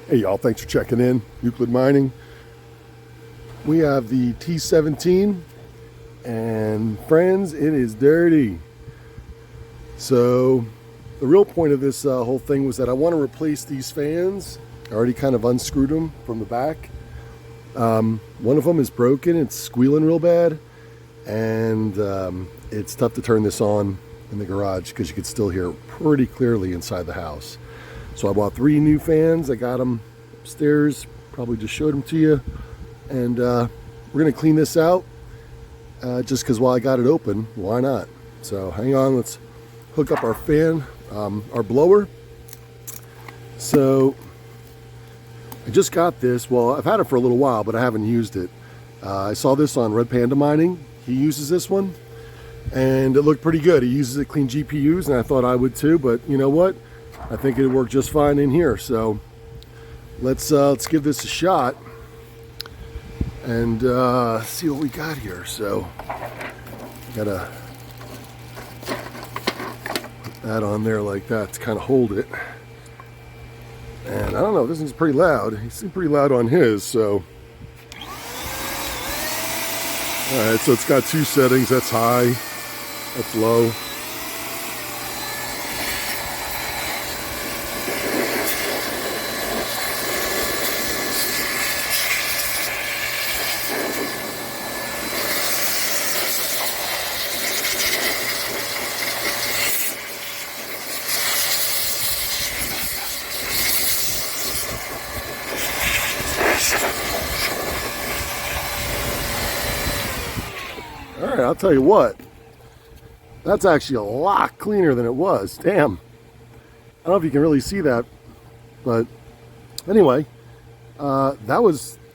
Hey y'all, thanks for checking in. Euclid Mining. We have the T17 and friends, it is dirty. So the real point of this whole thing was that I want to replace these fans. I already kind of unscrewed them from the back. One of them is broken, it's squealing real bad, and it's tough to turn this on in the garage because you can still hear it pretty clearly inside the house. So I bought 3 new fans. I got them upstairs, probably just showed them to you. And we're gonna clean this out just because while I got it open, why not? So hang on, let's hook up our fan, our blower. So I just got this. Well, I've had it for a little while, but I haven't used it. I saw this on Red Panda Mining. He uses this one and it looked pretty good. He uses it to clean GPUs and I thought I would too, but you know what? I think it'd work just fine in here. So let's give this a shot and see what we got here. So gotta put that on there like that to kind of hold it. And I don't know, this thing's pretty loud. He seemed pretty loud on his, so. All right, so it's got 2 settings. That's high, that's low. All right, I'll tell you what, that's actually a lot cleaner than it was. Damn. I don't know if you can really see that, but anyway, that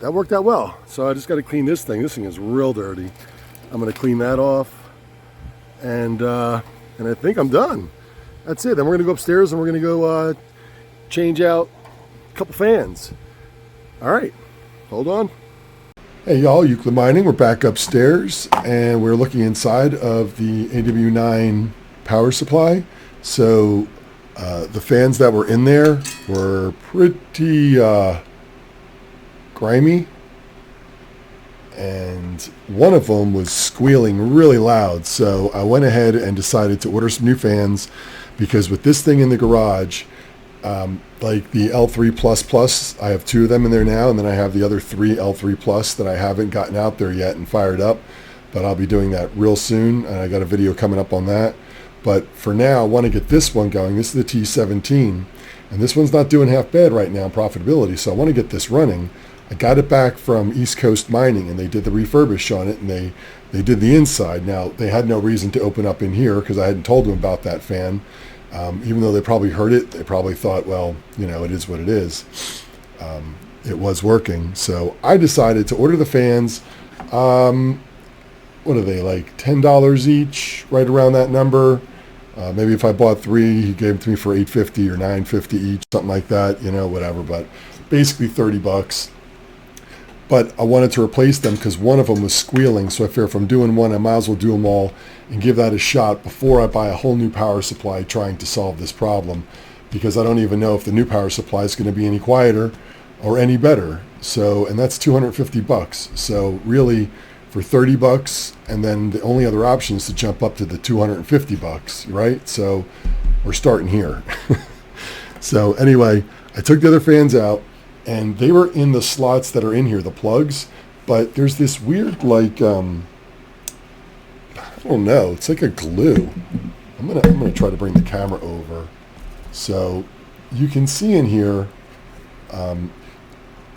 worked out well. So I just got to clean this thing. This thing is real dirty. I'm going to clean that off, and I think I'm done. That's it. Then we're going to go upstairs and we're going to go change out a couple fans. All right, hold on. Hey y'all, Euclid Mining, we're back upstairs and we're looking inside of the AW9 power supply. So the fans that were in there were pretty grimy, and one of them was squealing really loud. So I went ahead and decided to order some new fans because with this thing in the garage, like the L3++, I have 2 of them in there now, and then I have the other 3 L3+ that I haven't gotten out there yet and fired up, but I'll be doing that real soon, and I got a video coming up on that. But for now, I want to get this one going. This is the T17, and this one's not doing half bad right now in profitability, so I want to get this running. I got it back from East Coast Mining, and they did the refurbish on it, and they did the inside. Now, they had no reason to open up in here because I hadn't told them about that fan. Even though they probably heard it, they probably thought, well, you know, it is what it is. It was working. So I decided to order the fans. What are they, like $10 each, right around that number? Maybe if I bought 3, he gave them to me for $8.50 or $9.50 each, something like that, you know, whatever. But basically $30. But I wanted to replace them because one of them was squealing. So I figured if I'm doing one, I might as well do them all and give that a shot before I buy a whole new power supply trying to solve this problem, because I don't even know if the new power supply is going to be any quieter or any better. So, and that's $250. So really for $30, and then the only other option is to jump up to the $250, right? So we're starting here. So anyway, I took the other fans out, and they were in the slots that are in here, the plugs, but there's this weird, like, I don't know, it's like a glue. I'm gonna try to bring the camera over. So you can see in here,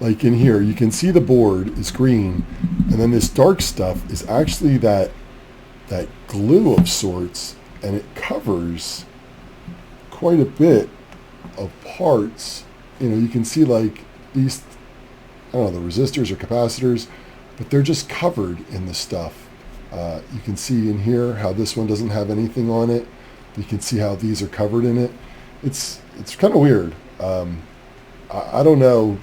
like in here, you can see the board is green, and then this dark stuff is actually that glue of sorts, and it covers quite a bit of parts. You know, you can see like these, I don't know, the resistors or capacitors, but they're just covered in the stuff. You can see in here how this one doesn't have anything on it. You can see how these are covered in it. It's kind of weird. I don't know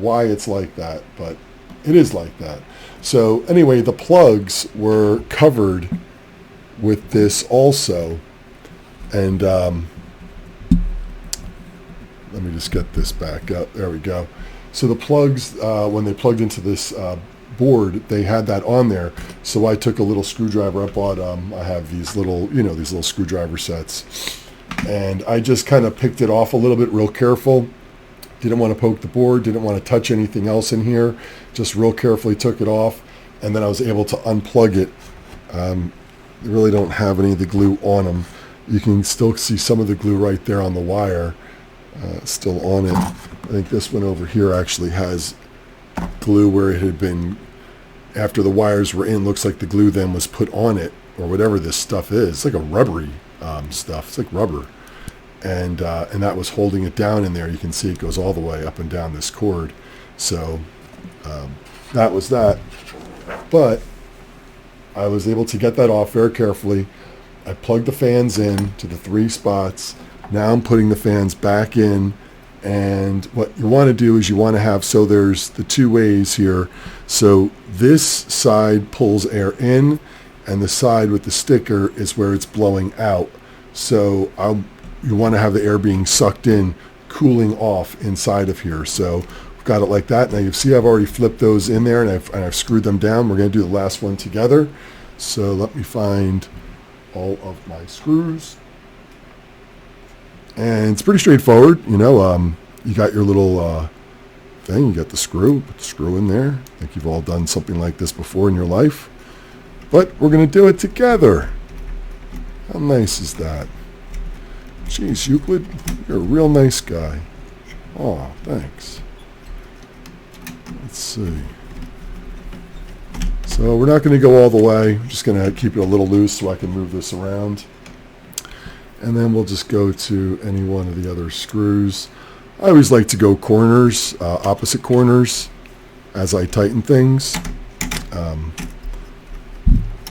why it's like that, but it is like that. So anyway, the plugs were covered with this also, and let let me just get this back up. There we go. So the plugs, when they plugged into this board, they had that on there. So I took a little screwdriver. I bought, I have these little, you know, these little screwdriver sets. And I just kind of picked it off a little bit, real careful. Didn't want to poke the board, didn't want to touch anything else in here. Just real carefully took it off. And then I was able to unplug it. They really don't have any of the glue on them. You can still see some of the glue right there on the wire, still on it. I think this one over here actually has glue where it had been, after the wires were in, looks like the glue then was put on it, or whatever this stuff is. It's like a rubbery stuff. It's like rubber. And that was holding it down in there. You can see it goes all the way up and down this cord. So that was that. But I was able to get that off very carefully. I plugged the fans in to the 3 spots. Now I'm putting the fans back in. And what you want to do is you want to have, so there's the 2 ways here. So this side pulls air in, and the side with the sticker is where it's blowing out. So you want to have the air being sucked in, cooling off inside of here. So we've got it like that. Now you see I've already flipped those in there, and I've screwed them down. We're going to do the last one together. So let me find all of my screws. And it's pretty straightforward. You know, you got your little thing. You got the screw. Put the screw in there. I think you've all done something like this before in your life. But we're going to do it together. How nice is that? Jeez, Euclid, you're a real nice guy. Oh, thanks. Let's see. So we're not going to go all the way. I'm just going to keep it a little loose so I can move this around. And then we'll just go to any one of the other screws. I always like to go corners, opposite corners, as I tighten things.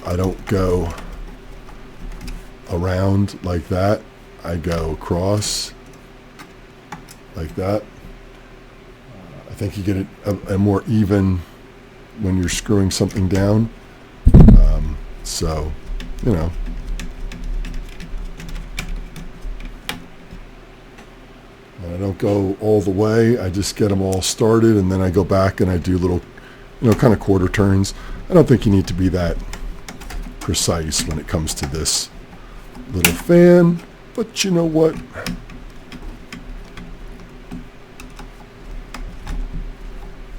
I don't go around like that. I go across like that. I think you get it a more even when you're screwing something down. So, you know. And I don't go all the way. I just get them all started, and then I go back and I do little, you know, kind of quarter turns. I don't think you need to be that precise when it comes to this little fan, but you know what?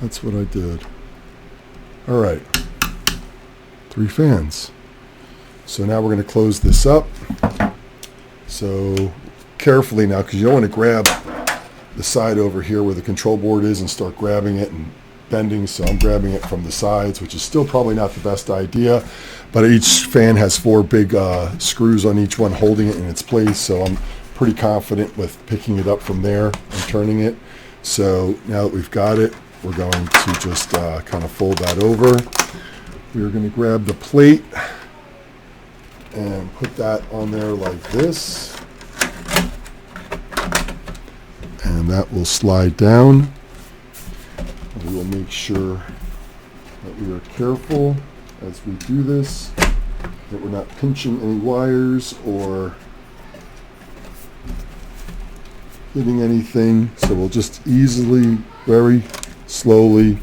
That's what I did. All right, 3 fans. So now we're going to close this up. So carefully now, because you don't want to grab the side over here where the control board is and start grabbing it and bending. So I'm grabbing it from the sides, which is still probably not the best idea. But each fan has 4 big screws on each one holding it in its place. So I'm pretty confident with picking it up from there and turning it. So now that we've got it, we're going to just kind of fold that over. We're going to grab the plate and put that on there like this. And that will slide down. We will make sure that we are careful as we do this, that we're not pinching any wires or hitting anything. So we'll just easily, very slowly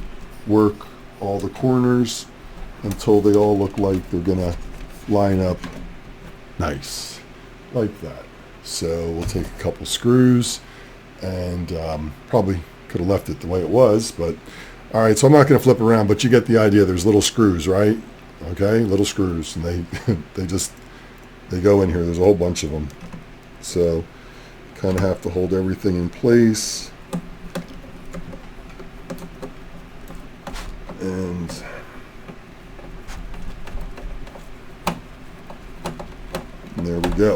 work all the corners until they all look like they're gonna line up nice, like that. So we'll take a couple screws and probably could have left it the way it was, but all right, so I'm not going to flip around, but you get the idea. There's little screws, right? Okay, little screws, and they go in here. There's a whole bunch of them. So kind of have to hold everything in place. And there we go.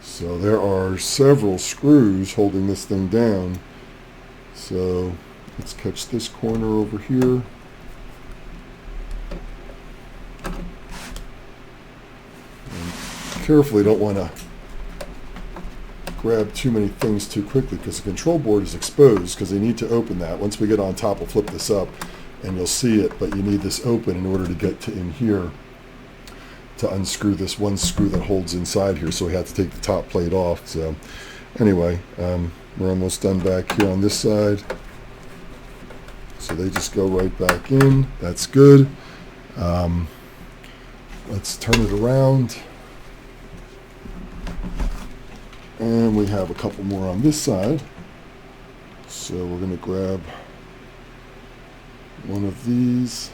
So there are several screws holding this thing down. So let's catch this corner over here. And carefully, don't want to grab too many things too quickly because the control board is exposed because they need to open that. Once we get on top, we'll flip this up and you'll see it, but you need this open in order to get to in here to unscrew this one screw that holds inside here. So we have to take the top plate off. So anyway, We're almost done back here on this side. So they just go right back in. That's good. Let's turn it around. And we have a couple more on this side. So we're going to grab one of these.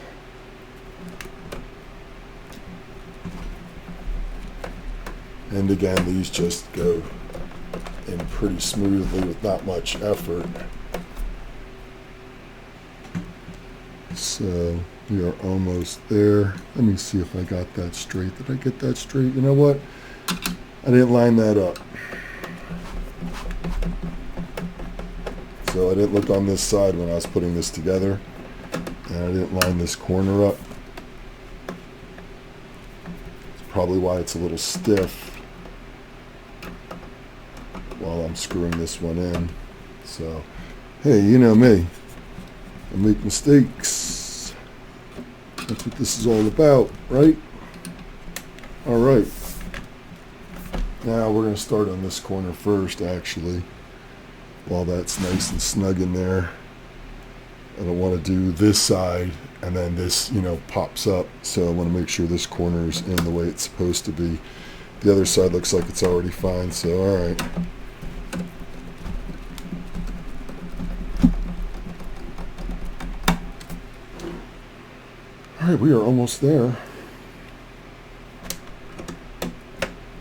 And again, these just go in pretty smoothly with not much effort. So we are almost there. Let me see if I got that straight. Did I get that straight? You know what? I didn't line that up. So I didn't look on this side when I was putting this together. And I didn't line this corner up. It's probably why it's a little stiff while I'm screwing this one in. So, hey, you know me. I make mistakes. That's what this is all about, right? All right. Now we're going to start on this corner first, actually. While that's nice and snug in there. I don't want to do this side and then this, pops up. So I want to make sure this corner is in the way it's supposed to be. The other side looks like it's already fine, so all right. All right, we are almost there.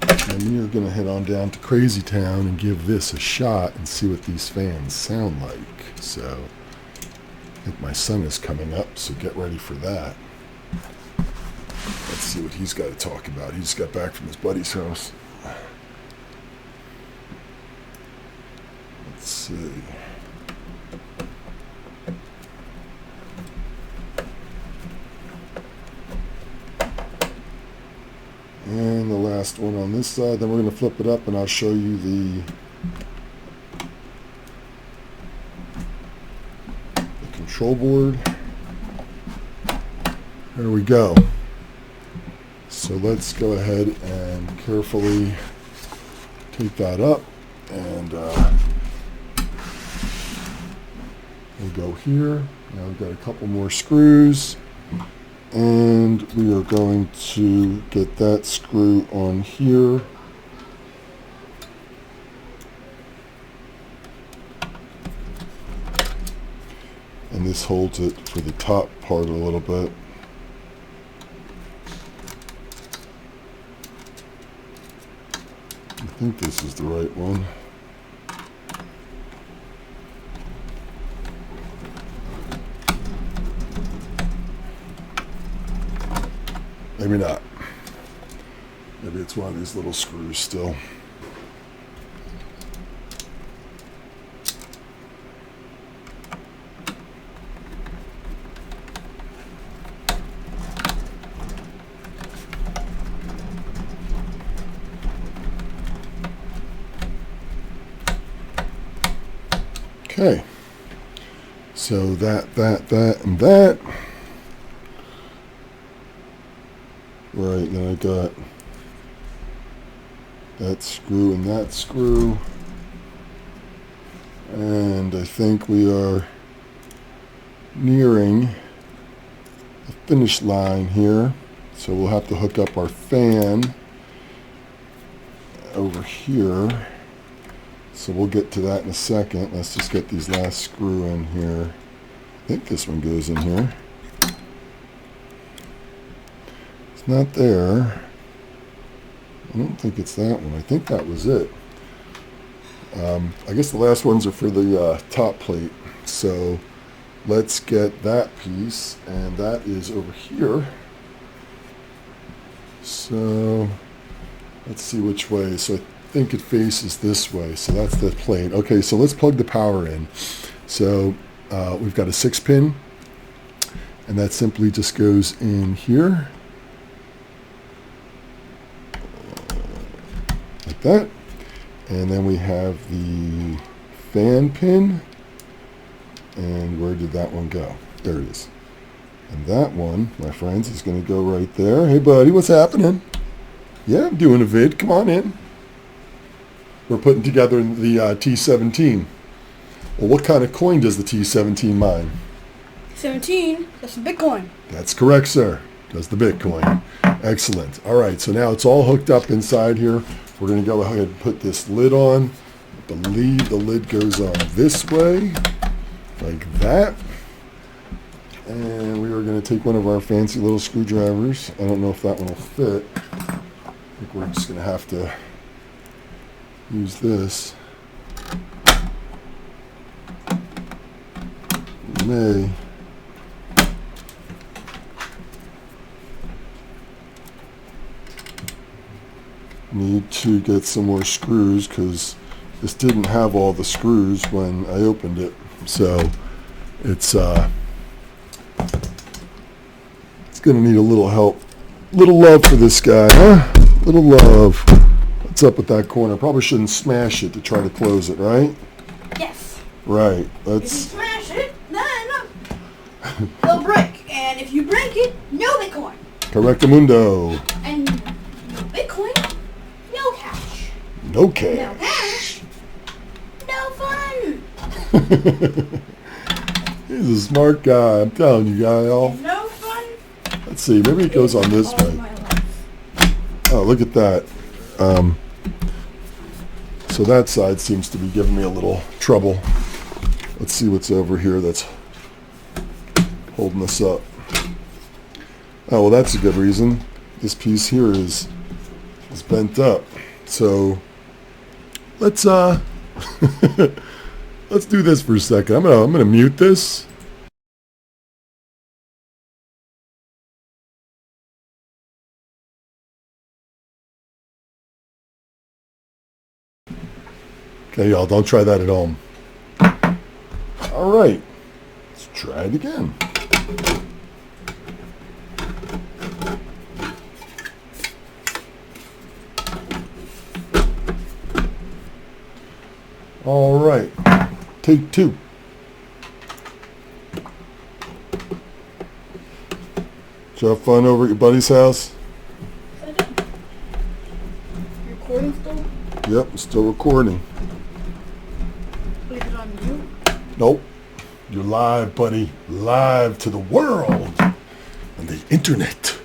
And we are going to head on down to Crazy Town and give this a shot and see what these fans sound like. So I think my son is coming up, so get ready for that. Let's see what he's got to talk about. He just got back from his buddy's house. Let's see. And the last one on this side. Then we're going to flip it up and I'll show you the control board. There we go. So let's go ahead and carefully take that up, and we'll go here. Now we've got a couple more screws, and we are going to get that screw on here. And this holds it for the top part a little bit. I think this is the right one. Maybe not. Maybe it's one of these little screws still. Okay, so that, and that. Right, then I got that screw and that screw. And I think we are nearing the finish line here. So we'll have to hook up our fan over here. So we'll get to that in a second. Let's just get these last screw in here. I think this one goes in here. It's not there. I don't think it's that one. I think that was it. I guess the last ones are for the top plate. So let's get that piece, and that is over here. So let's see which way. So I think it faces this way. So that's the plate. Okay, so let's plug the power in. So we've got a 6-pin, and that simply just goes in here. Like that. And then we have the fan pin. And where did that one go? There it is. And that one, my friends, is going to go right there. Hey, buddy, what's happening? Yeah, I'm doing a vid. Come on in. we're putting together the T17. Well, what kind of coin does the T17 mine? 17, that's a Bitcoin. That's correct, sir. Does the Bitcoin. Excellent. All right, so now it's all hooked up inside here. We're going to go ahead and put this lid on. I believe the lid goes on this way, like that. And we are going to take one of our fancy little screwdrivers. I don't know if that one will fit. I think we're just going to have to use this. We may. Need to get some more screws because this didn't have all the screws when I opened it. So it's gonna need a little help. Little love for this guy, huh? Little love. What's up with that corner? Probably shouldn't smash it to try to close it, right? Yes. Right. If you smash it, then it'll break. And if you break it, no Bitcoin. Correctamundo. And no Bitcoin, no cash. No cash. No cash, no fun. He's a smart guy. I'm telling you, y'all. No fun. Let's see. Maybe it goes on this way. Oh, look at that. So that side seems to be giving me a little trouble. Let's see what's over here that's holding us up. Oh, well, that's a good reason. This piece here is bent up. So let's let's do this for a second. I'm gonna mute this. Okay, y'all, don't try that at home. All right, let's try it again. All right, take two. Did you have fun over at your buddy's house? Recording still? Yep, I'm still recording. Leave it on mute? Nope. You're live, buddy. Live to the world on the internet.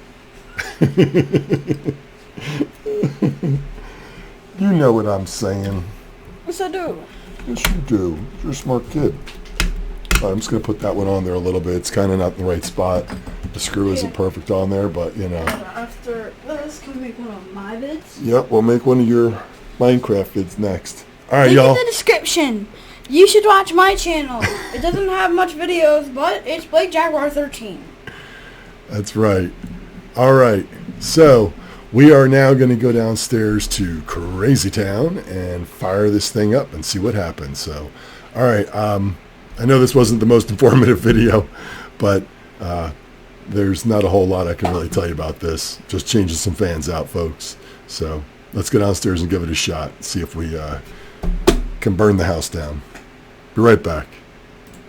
You know what I'm saying. Yes, I do. Yes, you do. You're a smart kid. All right, I'm just going to put that one on there a little bit. It's kind of not in the right spot. The screw isn't perfect on there, but you know. After this, can we make one of my vids? Yep, we'll make one of your Minecraft vids next. All right, Link y'all. in the description. You should watch my channel. It doesn't have much videos, but it's Blake Jaguar 13. That's right. All right. So we are now going to go downstairs to Crazy Town and fire this thing up and see what happens. So, all right. I know this wasn't the most informative video, but there's not a whole lot I can really tell you about this. Just changing some fans out, folks. So let's go downstairs and give it a shot. See if we can burn the house down. Be right back.